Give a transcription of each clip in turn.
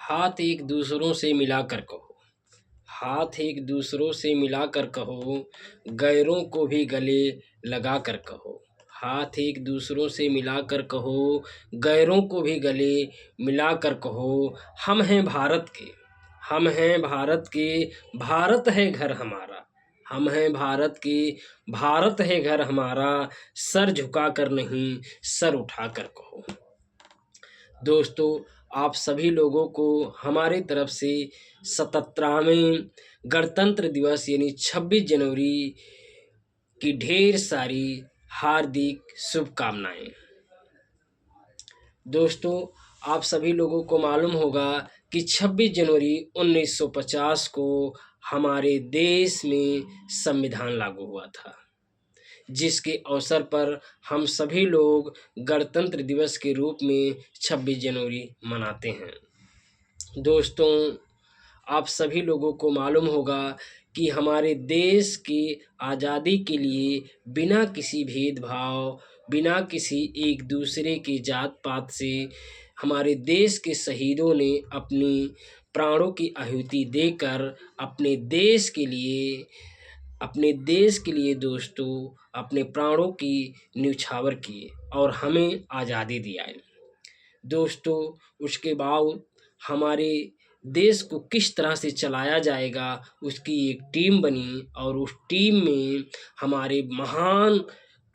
हाथ एक दूसरों से मिलाकर कहो, हाथ एक दूसरों से मिलाकर कहो, गैरों को भी गले लगा कर कहो। हाथ एक दूसरों से मिलाकर कहो, गैरों को भी गले मिलाकर कहो। हम हैं भारत के, हम हैं भारत के, भारत है घर हमारा। हम हैं भारत के, भारत है घर हमारा। सर झुका कर नहीं, सर उठा कर कहो। दोस्तों, आप सभी लोगों को हमारे तरफ से 77वें गणतंत्र दिवस यानी 26 जनवरी की ढेर सारी हार्दिक शुभकामनाएं। दोस्तों, आप सभी लोगों को मालूम होगा कि 26 जनवरी 1950 को हमारे देश में संविधान लागू हुआ था, जिसके अवसर पर हम सभी लोग गणतंत्र दिवस के रूप में 26 जनवरी मनाते हैं। दोस्तों, आप सभी लोगों को मालूम होगा कि हमारे देश की आज़ादी के लिए बिना किसी भेदभाव, बिना किसी एक दूसरे की जात पात से हमारे देश के शहीदों ने अपनी प्राणों की आहुति देकर अपने देश के लिए दोस्तों अपने प्राणों की न्यौछावर किए और हमें आज़ादी दिलाई। दोस्तों, उसके बाद हमारे देश को किस तरह से चलाया जाएगा उसकी एक टीम बनी और उस टीम में हमारे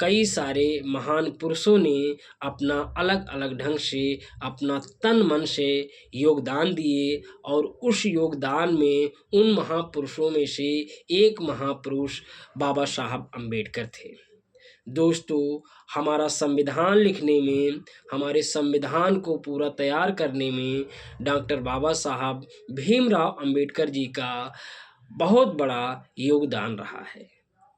कई सारे महान पुरुषों ने अपना अलग अलग ढंग से अपना तन मन से योगदान दिए और उस योगदान में उन महापुरुषों में से एक महापुरुष बाबा साहब अम्बेडकर थे। दोस्तों, हमारा संविधान लिखने में, हमारे संविधान को पूरा तैयार करने में डॉक्टर बाबा साहब भीमराव अंबेडकर जी का बहुत बड़ा योगदान रहा है,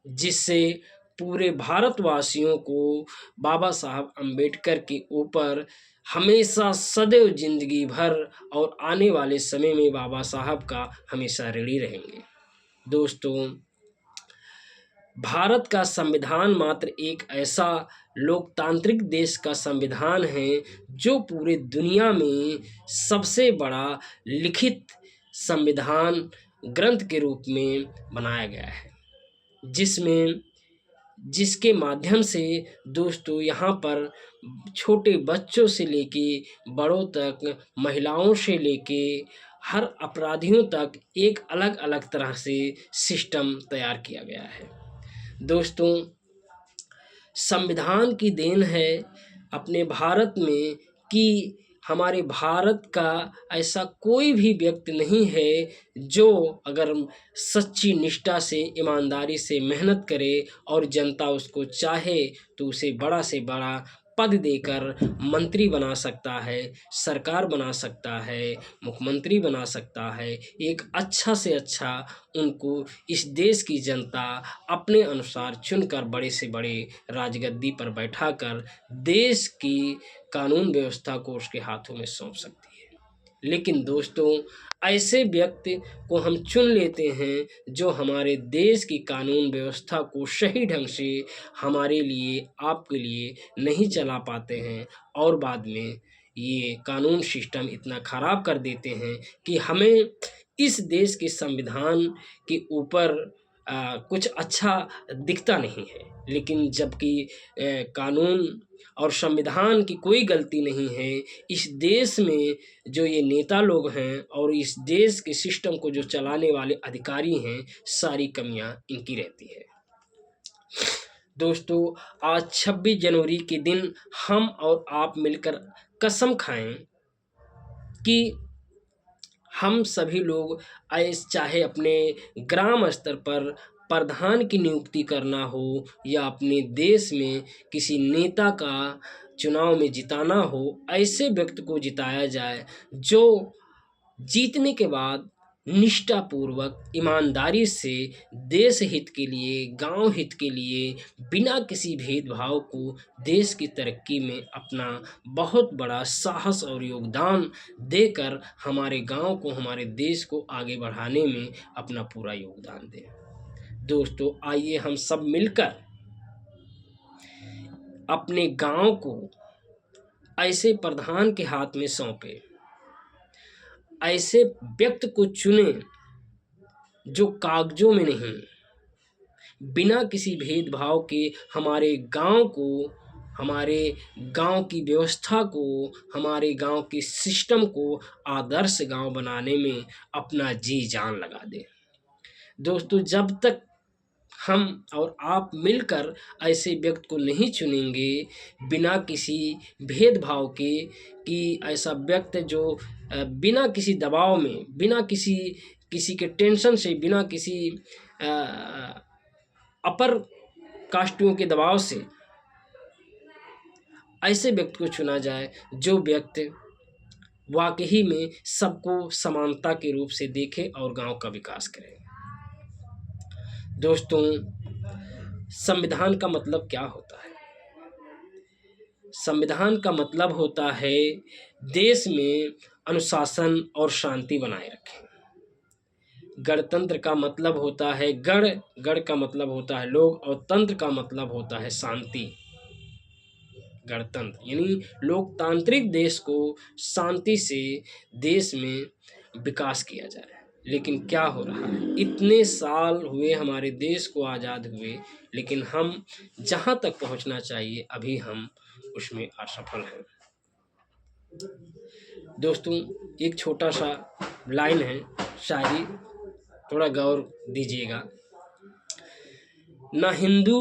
जिससे पूरे भारतवासियों को बाबा साहब अम्बेडकर के ऊपर हमेशा सदैव जिंदगी भर और आने वाले समय में बाबा साहब का हमेशा ऋणी रहेंगे। दोस्तों, भारत का संविधान मात्र एक ऐसा लोकतांत्रिक देश का संविधान है जो पूरे दुनिया में सबसे बड़ा लिखित संविधान ग्रंथ के रूप में बनाया गया है, जिसके माध्यम से दोस्तों यहाँ पर छोटे बच्चों से लेके बड़ों तक, महिलाओं से लेके हर अपराधियों तक एक अलग अलग तरह से सिस्टम तैयार किया गया है। दोस्तों, संविधान की देन है अपने भारत में कि हमारे भारत का ऐसा कोई भी व्यक्ति नहीं है जो अगर सच्ची निष्ठा से, ईमानदारी से मेहनत करे और जनता उसको चाहे तो उसे बड़ा से बड़ा पद देकर मंत्री बना सकता है, सरकार बना सकता है, मुख्यमंत्री बना सकता है। एक अच्छा से अच्छा उनको इस देश की जनता अपने अनुसार चुनकर बड़े से बड़े राजगद्दी पर बैठाकर देश की कानून व्यवस्था को उसके हाथों में सौंप सकती है। लेकिन दोस्तों, ऐसे व्यक्ति को हम चुन लेते हैं जो हमारे देश की कानून व्यवस्था को सही ढंग से हमारे लिए, आपके लिए नहीं चला पाते हैं और बाद में ये कानून सिस्टम इतना ख़राब कर देते हैं कि हमें इस देश के संविधान के ऊपर कुछ अच्छा दिखता नहीं है। लेकिन जबकि कानून और संविधान की कोई गलती नहीं है, इस देश में जो ये नेता लोग हैं और इस देश के सिस्टम को जो चलाने वाले अधिकारी हैं, सारी कमियां इनकी रहती है। दोस्तों, आज 26 जनवरी के दिन हम और आप मिलकर कसम खाएं कि हम सभी लोग चाहे अपने ग्राम स्तर पर प्रधान की नियुक्ति करना हो या अपने देश में किसी नेता का चुनाव में जिताना हो, ऐसे व्यक्ति को जिताया जाए जो जीतने के बाद निष्ठापूर्वक, ईमानदारी से देश हित के लिए, गांव हित के लिए, बिना किसी भेदभाव को देश की तरक्की में अपना बहुत बड़ा साहस और योगदान देकर हमारे गांव को, हमारे देश को आगे बढ़ाने में अपना पूरा योगदान दें। दोस्तों, आइए हम सब मिलकर अपने गांव को ऐसे प्रधान के हाथ में सौंपें, ऐसे व्यक्ति को चुने जो कागजों में नहीं, बिना किसी भेदभाव के हमारे गांव को, हमारे गांव की व्यवस्था को, हमारे गांव के सिस्टम को आदर्श गांव बनाने में अपना जी जान लगा दे। दोस्तों, जब तक हम और आप मिलकर ऐसे व्यक्ति को नहीं चुनेंगे बिना किसी भेदभाव के, कि ऐसा व्यक्ति जो बिना किसी दबाव में, बिना किसी के टेंशन से, बिना किसी अपर कास्टियों के दबाव से ऐसे व्यक्ति को चुना जाए जो व्यक्ति वाकई में सबको समानता के रूप से देखे और गांव का विकास करे। दोस्तों, संविधान का मतलब क्या होता है? संविधान का मतलब होता है देश में अनुशासन और शांति बनाए रखें। गणतंत्र का मतलब होता है गण का मतलब होता है लोग, और तंत्र का मतलब होता है शांति। गणतंत्र यानी लोकतांत्रिक देश को शांति से देश में विकास किया जाए। लेकिन क्या हो रहा है, इतने साल हुए हमारे देश को आज़ाद हुए, लेकिन हम जहाँ तक पहुँचना चाहिए अभी हम उसमें असफल हैं। दोस्तों, एक छोटा सा लाइन है शायरी, थोड़ा गौर दीजिएगा। ना हिंदू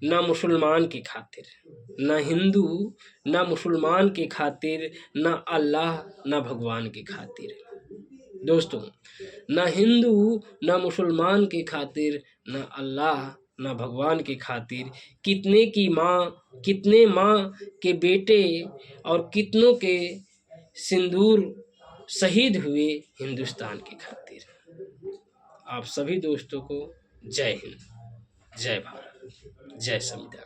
ना मुसलमान की खातिर, ना हिंदू ना मुसलमान की खातिर, ना अल्लाह ना भगवान की खातिर। दोस्तों, ना हिंदू ना मुसलमान की खातिर, ना अल्लाह ना भगवान की खातिर, कितने माँ के बेटे और कितनों के सिंदूर शहीद हुए हिंदुस्तान की खातिर। आप सभी दोस्तों को जय हिंद, जय भारत, जय संविधान।